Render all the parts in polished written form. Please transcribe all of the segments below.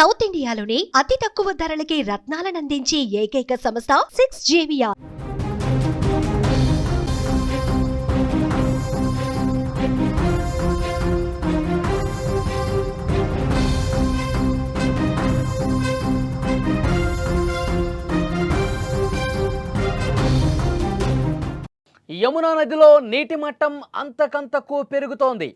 South ఇండియాలోని అతి తక్కువ ధరలకి రత్నాలనందించే ఏకైక సంస్థ 6JVR. యమునా నదిలో నీటి మట్టం అంతకంతకు పెరుగుతోంది.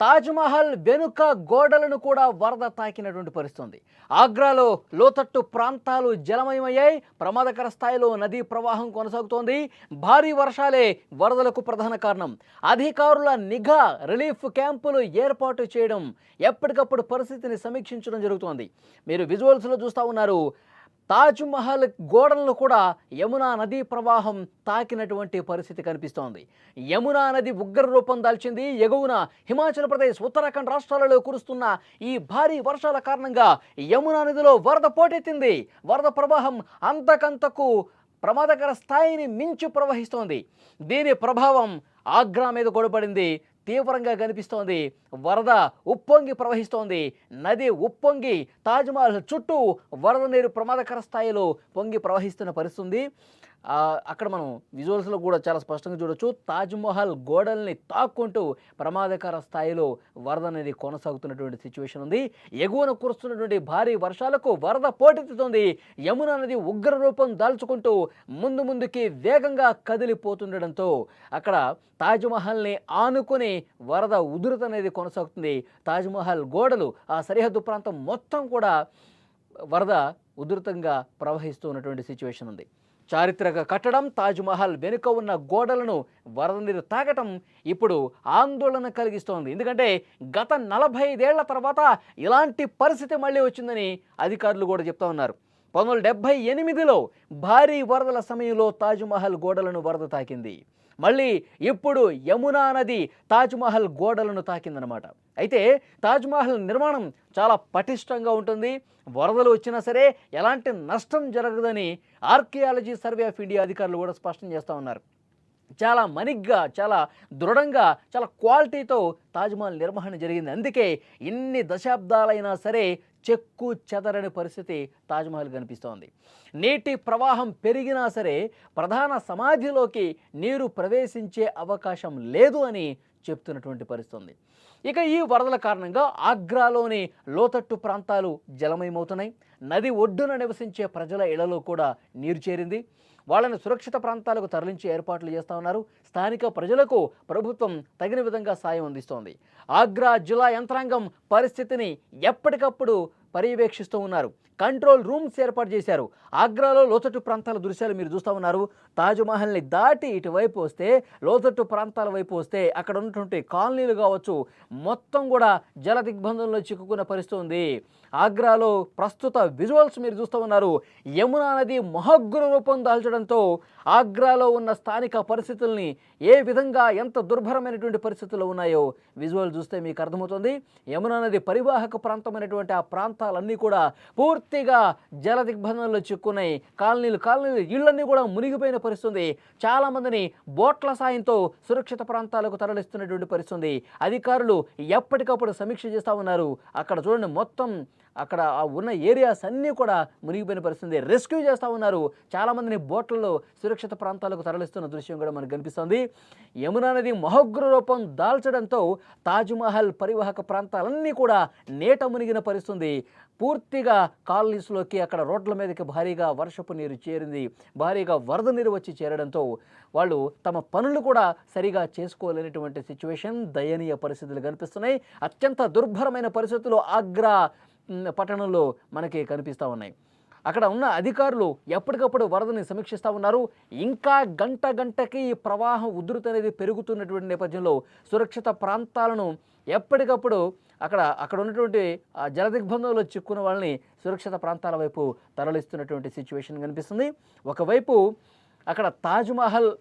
తాజ్మహల్ వెనుక గోడలను కూడా వరద తాకినటువంటి పరిస్థితి. ఆగ్రాలో లోతట్టు ప్రాంతాలు జలమయమయ్యాయి. ప్రమాదకర స్థాయిలో నదీ ప్రవాహం కొనసాగుతోంది. భారీ వర్షాలే వరదలకు ప్రధాన కారణం. అధికారుల నిఘా, రిలీఫ్ క్యాంపులు ఏర్పాటు చేయడం, ఎప్పటికప్పుడు పరిస్థితిని సమీక్షించడం జరుగుతోంది. మీరు విజువల్స్లో చూస్తూ ఉన్నారు. తాజ్మహల్ గోడలను కూడా యమునా నదీ ప్రవాహం తాకినటువంటి పరిస్థితి కనిపిస్తోంది. యమునా నది ఉగ్ర రూపం దాల్చింది. ఎగువన హిమాచల్ ప్రదేశ్, ఉత్తరాఖండ్ రాష్ట్రాలలో కురుస్తున్న ఈ భారీ వర్షాల కారణంగా యమునా నదిలో వరద పోటెత్తింది. వరద ప్రవాహం అంతకంతకు ప్రమాదకర స్థాయిని మించి ప్రవహిస్తోంది. దీని ప్రభావం ఆగ్రా మీద కూడా పడింది. తీవ్రంగా కనిపిస్తోంది. వరద ఉప్పొంగి ప్రవహిస్తోంది. నది ఉప్పొంగి తాజ్మహల్ చుట్టూ వరద నీరు ప్రమాదకర స్థాయిలో పొంగి ప్రవహిస్తున్న పరిస్థితి. అక్కడ మనం విజువల్స్లో కూడా చాలా స్పష్టంగా చూడొచ్చు. తాజ్మహల్ గోడల్ని తాక్కుంటూ ప్రమాదకర స్థాయిలో వరద అనేది కొనసాగుతున్నటువంటి సిచ్యువేషన్ ఉంది. ఎగువన కురుస్తున్నటువంటి భారీ వర్షాలకు వరద పోటెత్తుతోంది. యమునా నది ఉగ్ర రూపం దాల్చుకుంటూ ముందుకి వేగంగా కదిలిపోతుండడంతో అక్కడ తాజ్మహల్ని ఆనుకుని వరద ఉధృత అనేది కొనసాగుతుంది. తాజ్మహల్ గోడలు, ఆ సరిహద్దు ప్రాంతం మొత్తం కూడా వరద ఉధృతంగా ప్రవహిస్తూ ఉన్నటువంటి సిచ్యువేషన్ ఉంది. చారిత్రక కట్టడం తాజ్మహల్ వెనుక ఉన్న గోడలను వరద నీరు తాగటం ఇప్పుడు ఆందోళన కలిగిస్తోంది. ఎందుకంటే గత 45 ఏళ్ల తర్వాత ఇలాంటి పరిస్థితి మళ్ళీ వచ్చిందని అధికారులు కూడా చెప్తా ఉన్నారు. 1978లో భారీ వరదల సమయంలో తాజ్మహల్ గోడలను వరద తాకింది. మళ్ళీ ఇప్పుడు యమునా నది తాజ్మహల్ గోడలను తాకిందనమాట. అయితే తాజ్మహల్ నిర్మాణం చాలా పటిష్టంగా ఉంటుంది. వరదలు వచ్చినా సరే ఎలాంటి నష్టం జరగదని ఆర్కియాలజీ సర్వే ఆఫ్ ఇండియా అధికారులు కూడా స్పష్టం చేస్తూ ఉన్నారు. చాలా మనిగ్గా, చాలా దృఢంగా, చాలా క్వాలిటీతో తాజ్మహల్ నిర్వహణ జరిగింది. అందుకే ఇన్ని దశాబ్దాలైనా సరే చెక్కు చెదరని పరిస్థితి తాజ్మహల్ కనిపిస్తోంది. నీటి ప్రవాహం పెరిగినా సరే ప్రధాన సమాధిలోకి నీరు ప్రవేశించే అవకాశం లేదు అని చెప్తున్నటువంటి పరిస్థితి. ఇక ఈ వరదల కారణంగా ఆగ్రాలోని లోతట్టు ప్రాంతాలు జలమయమవుతున్నాయి. నది ఒడ్డున నివసించే ప్రజల ఇళ్లలో కూడా నీరు చేరింది. వాళ్ళని సురక్షిత ప్రాంతాలకు తరలించే ఏర్పాట్లు చేస్తూ ఉన్నారు. స్థానిక ప్రజలకు ప్రభుత్వం తగిన విధంగా సాయం అందిస్తోంది. ఆగ్రా జిల్లా యంత్రాంగం పరిస్థితిని ఎప్పటికప్పుడు పర్యవేక్షిస్తూ ఉన్నారు. కంట్రోల్ రూమ్స్ ఏర్పాటు చేశారు. ఆగ్రాలో లోతట్టు ప్రాంతాల దృశ్యాలు మీరు చూస్తూ ఉన్నారు. తాజ్మహల్ని దాటి ఇటువైపు వస్తే, లోతట్టు ప్రాంతాల వైపు వస్తే అక్కడ ఉన్నటువంటి కాలనీలు కావచ్చు మొత్తం కూడా జల దిగ్బంధంలో చిక్కుకున్న పరిస్థితి ఉంది. ఆగ్రాలో ప్రస్తుత విజువల్స్ మీరు చూస్తూ ఉన్నారు. యమునా నది మహోగ్ర రూపం దాల్చడంతో ఆగ్రాలో ఉన్న స్థానిక పరిస్థితుల్ని ఏ విధంగా, ఎంత దుర్భరమైనటువంటి పరిస్థితుల్లో ఉన్నాయో విజువల్ చూస్తే మీకు అర్థమవుతుంది. యమునా నది పరివాహక ప్రాంతమైనటువంటి ఆ ప్రాంతాలన్నీ కూడా పూర్తిగా జల దిగ్బంధంలో చిక్కున్నాయి. కాలనీలు ఇళ్ళన్నీ కూడా మునిగిపోయిన పరిస్థితి. చాలామందిని బోట్ల సాయంతో సురక్షిత ప్రాంతాలకు తరలిస్తున్నటువంటి పరిస్థితి. అధికారులు ఎప్పటికప్పుడు సమీక్ష చేస్తూ ఉన్నారు. అక్కడ చూడండి, మొత్తం అక్కడ ఉన్న ఏరియాస్ అన్నీ కూడా మునిగిపోయిన పరిస్థితి. రెస్క్యూ చేస్తూ ఉన్నారు. చాలామందిని బోట్లలో సురక్షిత ప్రాంతాలకు తరలిస్తున్న దృశ్యం కూడా మనకు కనిపిస్తుంది. యమునా నది మహోగ్ర రూపం దాల్చడంతో తాజ్మహల్ పరివాహక ప్రాంతాలన్నీ కూడా నీట మునిగిన పరిస్థితి. పూర్తిగా కాలనీస్లోకి, అక్కడ రోడ్ల మీదకి భారీగా వర్షపు నీరు చేరింది. భారీగా వరద నీరు వచ్చి చేరడంతో వాళ్ళు తమ పనులు కూడా సరిగా చేసుకోలేనటువంటి సిచ్యువేషన్, దయనీయ పరిస్థితులు కనిపిస్తున్నాయి. అత్యంత దుర్భరమైన పరిస్థితులు ఆగ్రా పట్టణంలో మనకి కనిపిస్తూ ఉన్నాయి. అక్కడ ఉన్న అధికారులు ఎప్పటికప్పుడు వరదని సమీక్షిస్తూ ఉన్నారు. ఇంకా గంటకి ఈ ప్రవాహం ఉధృతి అనేది పెరుగుతున్నటువంటి నేపథ్యంలో సురక్షిత ప్రాంతాలను ఎప్పటికప్పుడు అక్కడ ఉన్నటువంటి జల దిగ్బంధంలో చిక్కున్న వాళ్ళని సురక్షిత ప్రాంతాల వైపు తరలిస్తున్నటువంటి సిచ్యువేషన్ కనిపిస్తుంది. ఒకవైపు అక్కడ తాజ్మహల్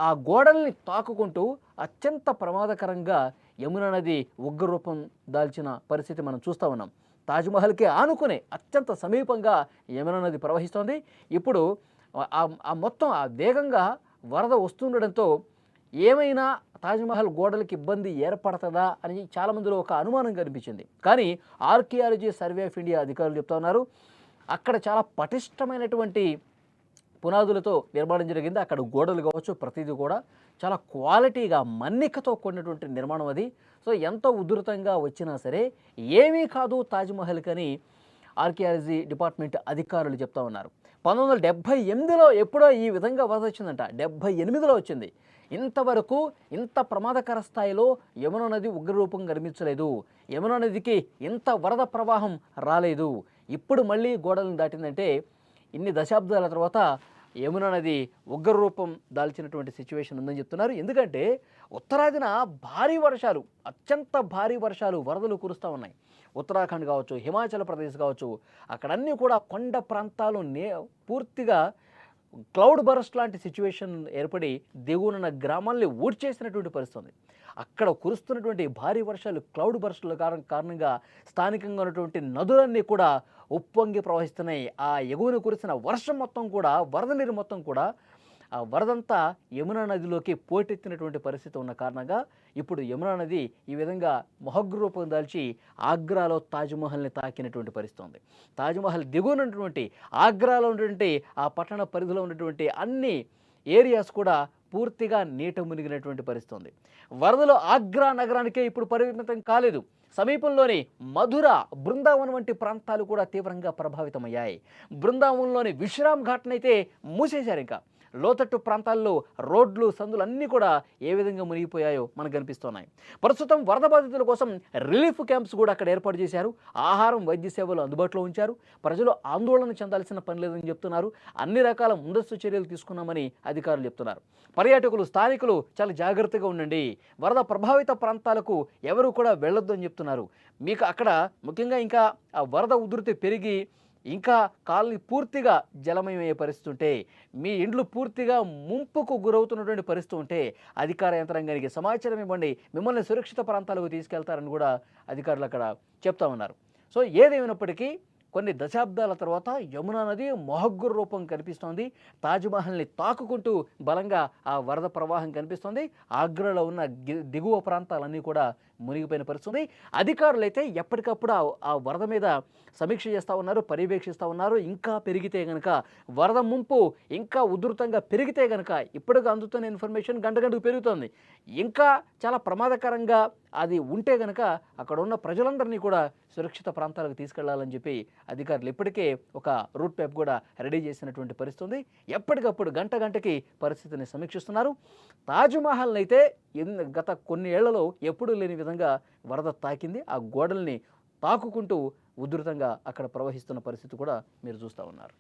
ఆ గోడల్ని తాకుకుంటూ అత్యంత ప్రమాదకరంగా యమునా నది ఉగ్రరూపం దాల్చిన పరిస్థితి మనం చూస్తూ ఉన్నాం. తాజ్మహల్కి ఆనుకునే అత్యంత సమీపంగా యమునా నది ప్రవహిస్తోంది. ఇప్పుడు మొత్తం వేగంగా వరద వస్తుండడంతో ఏమైనా తాజ్మహల్ గోడలకు ఇబ్బంది ఏర్పడుతుందా అని చాలామందిలో ఒక అనుమానం కనిపించింది. కానీ ఆర్కియాలజీ సర్వే ఆఫ్ ఇండియా అధికారులు చెప్తా ఉన్నారు, అక్కడ చాలా పటిష్టమైనటువంటి పునాదులతో నిర్మాణం జరిగింది. అక్కడ గోడలు కావచ్చు, ప్రతిదీ కూడా చాలా క్వాలిటీగా మన్నికతో కూడినటువంటి నిర్మాణం అది. సో ఎంత ఉధృతంగా వచ్చినా సరే ఏమీ కాదు తాజ్మహల్ కని ఆర్కియాలజీ డిపార్ట్మెంట్ అధికారులు చెప్తా ఉన్నారు. 1978లో ఎప్పుడో ఈ విధంగా వరద వచ్చిందంట, 78లో వచ్చింది. ఇంతవరకు ఇంత ప్రమాదకర స్థాయిలో యమునా నది ఉగ్రరూపం కనిపించలేదు, యమునా నదికి ఇంత వరద ప్రవాహం రాలేదు. ఇప్పుడు మళ్ళీ గోడలను దాటిందంటే ఇన్ని దశాబ్దాల తర్వాత యమునా నది ఉగ్రరూపం దాల్చినటువంటి సిచ్యువేషన్ ఉందని చెప్తున్నారు. ఎందుకంటే ఉత్తరాదిన భారీ వర్షాలు, అత్యంత భారీ వర్షాలు, వరదలు కురుస్తూ ఉన్నాయి. ఉత్తరాఖండ్ కావచ్చు, హిమాచల్ ప్రదేశ్ కావచ్చు, అక్కడన్నీ కూడా కొండ ప్రాంతాలు పూర్తిగా క్లౌడ్ బరస్ట్ లాంటి సిచ్యువేషన్ ఏర్పడి దిగువనున్న గ్రామాల్ని ఊడ్చేసినటువంటి పరిస్థితి. అక్కడ కురుస్తున్నటువంటి భారీ వర్షాలు, క్లౌడ్ బరస్టుల కారణంగా స్థానికంగా ఉన్నటువంటి నదులన్నీ కూడా ఉప్పొంగి ప్రవహిస్తున్నాయి. ఆ ఎగువన కురిసిన వర్షం మొత్తం కూడా, వరద నీరు మొత్తం కూడా ఆ వరదంతా యమునా నదిలోకి పోటెత్తినటువంటి పరిస్థితి ఉన్న కారణంగా ఇప్పుడు యమునా నది ఈ విధంగా మొహగ్రూపం దాల్చి ఆగ్రాలో తాజ్మహల్ని తాకినటువంటి పరిస్థితి ఉంది. తాజ్మహల్ దిగువనటువంటి ఆగ్రాలో ఉన్నటువంటి ఆ పట్టణ పరిధిలో ఉన్నటువంటి అన్ని ఏరియాస్ కూడా పూర్తిగా నీట మునిగినటువంటి పరిస్థితి ఉంది. వరదలు ఆగ్రా నగరానికే ఇప్పుడు పరిమితం కాలేదు, సమీపంలోని మధుర, బృందావనం వంటి ప్రాంతాలు కూడా తీవ్రంగా ప్రభావితమయ్యాయి. బృందావనంలోని విశ్రామ్ ఘాట్నైతే మూసేశారు. ఇంకా లోతట్టు ప్రాంతాల్లో రోడ్లు, సందులు అన్నీ కూడా ఏ విధంగా మునిగిపోయాయో మనకు కనిపిస్తున్నాయి. ప్రస్తుతం వరద బాధితుల కోసం రిలీఫ్ క్యాంప్స్ కూడా అక్కడ ఏర్పాటు చేశారు. ఆహారం, వైద్య సేవలు అందుబాటులో ఉంచారు. ప్రజలు ఆందోళన చెందాల్సిన పని లేదని చెప్తున్నారు. అన్ని రకాల ముందస్తు చర్యలు తీసుకున్నామని అధికారులు చెప్తున్నారు. పర్యాటకులు, స్థానికులు చాలా జాగ్రత్తగా ఉండండి, వరద ప్రభావిత ప్రాంతాలకు ఎవరు కూడా వెళ్ళొద్దు అని చెప్తున్నారు. మీకు అక్కడ ముఖ్యంగా ఇంకా ఆ వరద ఉధృతి పెరిగి ఇంకా కాలనీ పూర్తిగా జలమయమయ్యే పరిస్థితి ఉంటే, మీ ఇండ్లు పూర్తిగా ముంపుకు గురవుతున్నటువంటి పరిస్థితి ఉంటే అధికార యంత్రాంగానికి సమాచారం ఇవ్వండి, మిమ్మల్ని సురక్షిత ప్రాంతాలకు తీసుకెళ్తారని కూడా అధికారులు అక్కడ చెప్తా ఉన్నారు. సో ఏదేమైనప్పటికీ కొన్ని దశాబ్దాల తర్వాత యమునా నది మొహగ్గుర రూపం కనిపిస్తోంది. తాజ్మహల్ని తాకుకుంటూ బలంగా ఆ వరద ప్రవాహం కనిపిస్తోంది. ఆగ్రాలో ఉన్న దిగువ ప్రాంతాలన్నీ కూడా మునిగిపోయిన పరిస్థితి. అధికారులు అయితే ఎప్పటికప్పుడు ఆ వరద మీద సమీక్ష చేస్తూ ఉన్నారు, పర్యవేక్షిస్తూ ఉన్నారు. ఇంకా పెరిగితే కనుక, వరద ముంపు ఇంకా ఉధృతంగా పెరిగితే కనుక, ఇప్పటికి అందుతున్న ఇన్ఫర్మేషన్ గంట గంటకు పెరుగుతోంది, ఇంకా చాలా ప్రమాదకరంగా అది ఉంటే కనుక అక్కడ ఉన్న ప్రజలందరినీ కూడా సురక్షిత ప్రాంతాలకు తీసుకెళ్లాలని చెప్పి అధికారులు ఇప్పటికే ఒక రూట్ మ్యాప్ కూడా రెడీ చేసినటువంటి పరిస్థితి. ఎప్పటికప్పుడు గంట గంటకి పరిస్థితిని సమీక్షిస్తున్నారు. తాజ్మహల్ని అయితే గత కొన్ని ఏళ్లలో ఎప్పుడూ లేని విధంగా వరద తాకింది. ఆ గోడల్ని తాకుకుంటూ ఉధృతంగా అక్కడ ప్రవహిస్తున్న పరిస్థితి కూడా మీరు చూస్తూ ఉన్నారు.